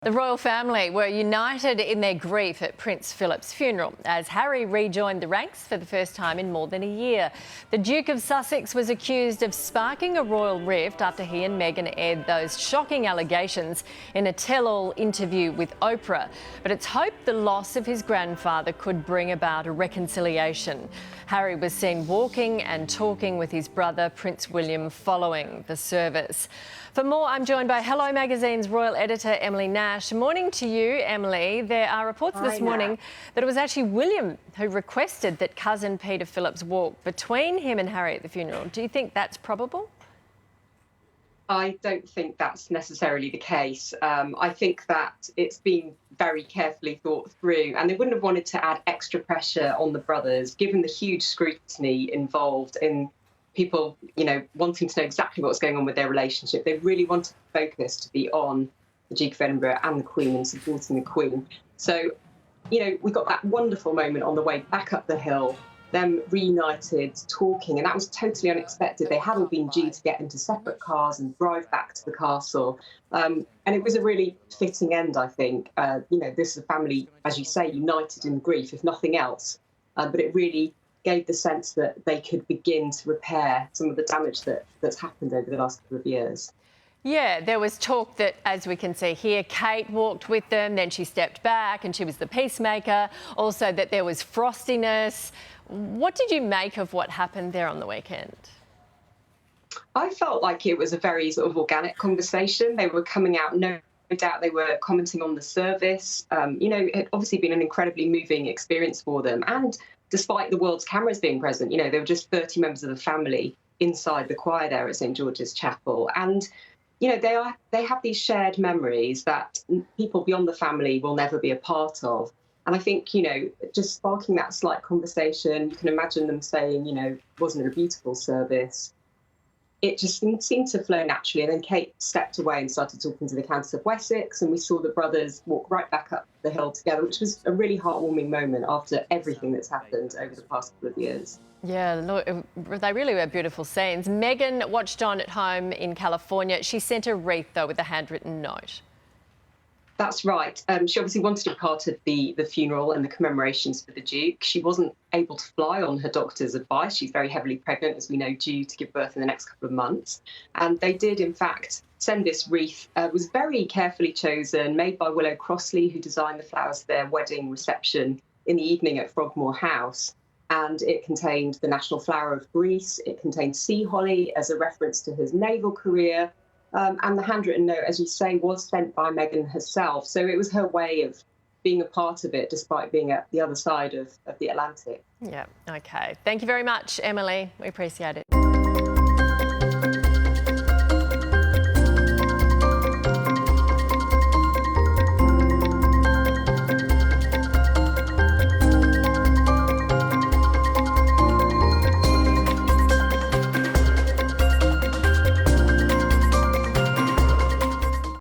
The royal family were united in their grief at Prince Philip's funeral as Harry rejoined the ranks for the first time in more than a year. The Duke of Sussex was accused of sparking a royal rift after he and Meghan aired those shocking allegations in a tell-all interview with Oprah. But it's hoped the loss of his grandfather could bring about a reconciliation. Harry was seen walking and talking with his brother Prince William following the service. For more, I'm joined by Hello Magazine's royal editor Emily Nash. Morning to you, Emily. There are reports this morning that it was actually William who requested that cousin Peter Phillips walk between him and Harry at the funeral. Do you think that's probable? I don't think that's necessarily the case. I think that it's been very carefully thought through, and they wouldn't have wanted to add extra pressure on the brothers, given the huge scrutiny involved in people, wanting to know exactly what's going on with their relationship. They really wanted the focus to be on the Duke of Edinburgh and the Queen and supporting the Queen. So, we got that wonderful moment on the way back up the hill, them reunited, talking, and that was totally unexpected. They had all been due to get into separate cars and drive back to the castle. And it was a really fitting end, I think. This is a family, as you say, united in grief, if nothing else. But it really gave the sense that they could begin to repair some of the damage that's happened over the last couple of years. Yeah, there was talk that, as we can see here, Kate walked with them, then she stepped back and she was the peacemaker. Also that there was frostiness. What did you make of what happened there on the weekend? I felt like it was a very sort of organic conversation. They were coming out, no doubt they were commenting on the service. It had obviously been an incredibly moving experience for them. And despite the world's cameras being present, there were just 30 members of the family inside the choir there at St George's Chapel. And they have these shared memories that people beyond the family will never be a part of. And I think, just sparking that slight conversation, you can imagine them saying, wasn't it a beautiful service? It just seemed to flow naturally. And then Kate stepped away and started talking to the Countess of Wessex, and we saw the brothers walk right back up the hill together, which was a really heartwarming moment after everything that's happened over the past couple of years. Yeah, look, they really were beautiful scenes. Meghan watched on at home in California. She sent a wreath, though, with a handwritten note. That's right. She obviously wanted to be part of the funeral and the commemorations for the Duke. She wasn't able to fly on her doctor's advice. She's very heavily pregnant, as we know, due to give birth in the next couple of months. And they did, in fact, send this wreath. It was very carefully chosen, made by Willow Crossley, who designed the flowers for their wedding reception in the evening at Frogmore House. And it contained the national flower of Greece. It contained sea holly as a reference to his naval career. And the handwritten note, as you say, was sent by Meghan herself. So it was her way of being a part of it, despite being at the other side of the Atlantic. Yeah, OK. Thank you very much, Emily. We appreciate it.